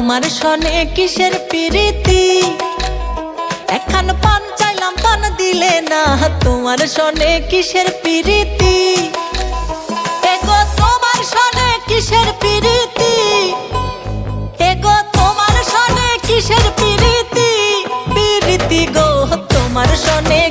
তোমার সনে কিসের প্রীতি, একখান পান চাইলাম পান দিলে না, তোমার সনে কিসের প্রীতি, এগো তোমার সনে কিসের প্রীতি, এগো তোমার সনে কিসের প্রীতি, প্রীতি গো তোমার সনে